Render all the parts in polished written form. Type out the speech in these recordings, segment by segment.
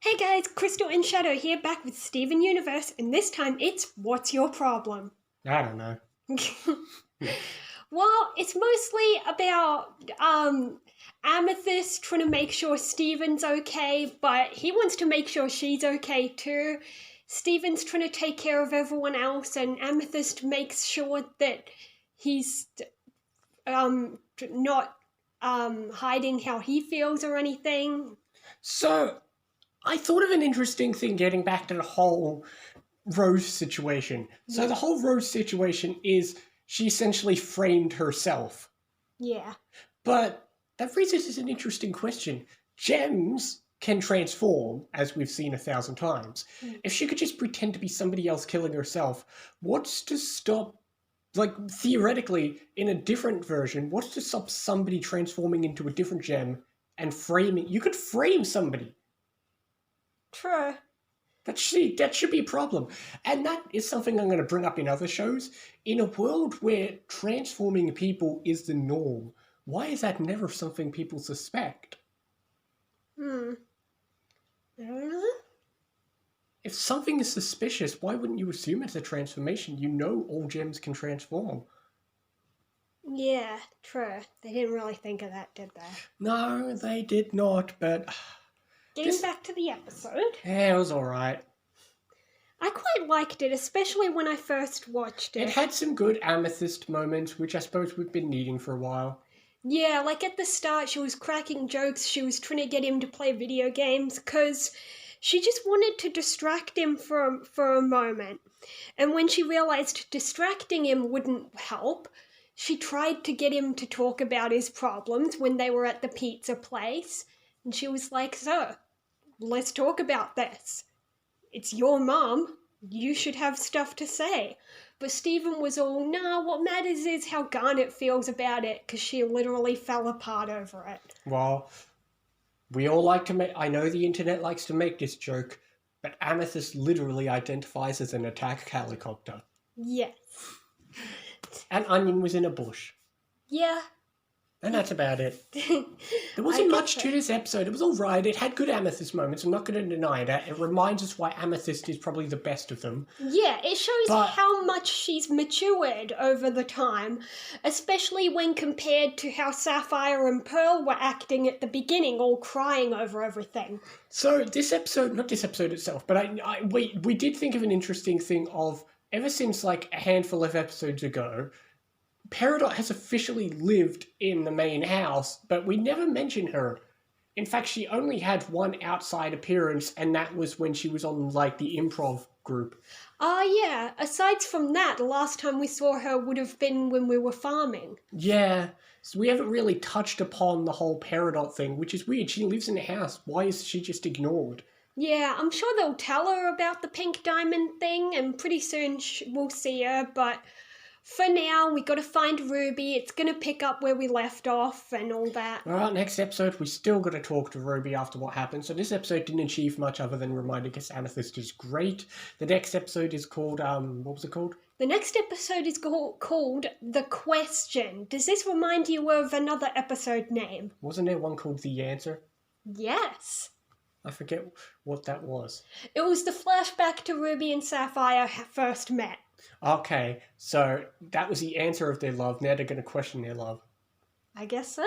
Hey guys, Crystal and Shadow here, back with Steven Universe, and this time it's What's Your Problem? I don't know. Well, it's mostly about Amethyst trying to make sure Steven's okay, but he wants to make sure she's okay too. Steven's trying to take care of everyone else, and Amethyst makes sure that he's not hiding how he feels or anything. So, I thought of an interesting thing getting back to the whole Rose situation. So the whole Rose situation is she essentially framed herself. Yeah. But that raises an interesting question. Gems can transform, as we've seen 1,000 times. If she could just pretend to be somebody else killing herself, what's to stop, like, theoretically, in a different version, what's to stop somebody transforming into a different gem and framing? You could frame somebody. True. That should be a problem. And that is something I'm going to bring up in other shows. In a world where transforming people is the norm, why is that never something people suspect? I don't know. If something is suspicious, why wouldn't you assume it's a transformation? You know all gems can transform. Yeah, true. They didn't really think of that, did they? No, they did not, but... Getting back to the episode. Yeah, it was alright. I quite liked it, especially when I first watched it. It had some good Amethyst moments, which I suppose we've been needing for a while. Yeah, like at the start she was cracking jokes, she was trying to get him to play video games, because she just wanted to distract him for a moment. And when she realized distracting him wouldn't help, she tried to get him to talk about his problems when they were at the pizza place. And she was like, so, let's talk about this. It's your mom. You should have stuff to say. But Steven was all, nah, what matters is how Garnet feels about it, because she literally fell apart over it. Well, we all like to make... I know the internet likes to make this joke, but Amethyst literally identifies as an attack helicopter. Yes. And Onion was in a bush. Yeah. And that's about it. There wasn't much to this episode. It was alright. It had good Amethyst moments. I'm not going to deny that. It reminds us why Amethyst is probably the best of them. Yeah, it shows how much she's matured over the time, especially when compared to how Sapphire and Pearl were acting at the beginning, all crying over everything. So this episode, not this episode itself, but we did think of an interesting thing of, ever since like a handful of episodes ago, Peridot has officially lived in the main house, but we never mentioned her. In fact, she only had one outside appearance, and that was when she was on, like, the improv group. Yeah. Aside from that, the last time we saw her would have been when we were farming. Yeah. So we haven't really touched upon the whole Peridot thing, which is weird. She lives in a house. Why is she just ignored? Yeah, I'm sure they'll tell her about the pink diamond thing, and pretty soon we'll see her, but... For now, we got to find Ruby. It's going to pick up where we left off and all that. Alright, next episode, we still got to talk to Ruby after what happened. So this episode didn't achieve much other than reminding us Amethyst is great. The next episode is called, what was it called? The next episode is called The Question. Does this remind you of another episode name? Wasn't there one called The Answer? Yes. I forget what that was. It was the flashback to Ruby and Sapphire first met. Okay, so that was the answer of their love. Now they're going to question their love. I guess so.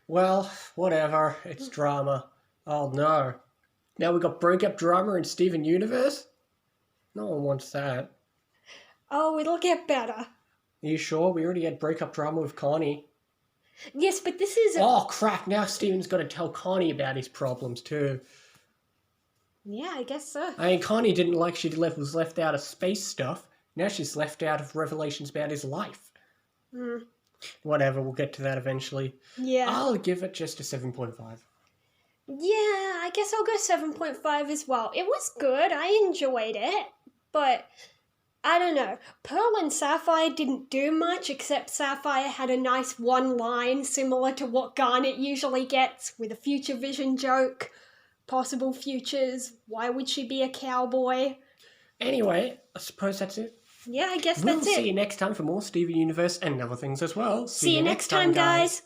Well, whatever. It's drama. Oh no. Now we got breakup drama in Steven Universe? No one wants that. Oh, it'll get better. Are you sure? We already had breakup drama with Connie. Yes, but this is... Oh crap, now Steven's got to tell Connie about his problems too. Yeah, I guess so. I mean, Connie didn't like she was left out of space stuff. Now she's left out of revelations about his life. Whatever, we'll get to that eventually. Yeah. I'll give it just a 7.5. Yeah, I guess I'll go 7.5 as well. It was good. I enjoyed it. But, I don't know. Pearl and Sapphire didn't do much, except Sapphire had a nice one line similar to what Garnet usually gets, with a future vision joke. Possible futures. Why would she be a cowboy? Anyway, I suppose that's it. Yeah, I guess that's it. We'll see you next time for more Steven Universe and other things as well. See you next time, guys.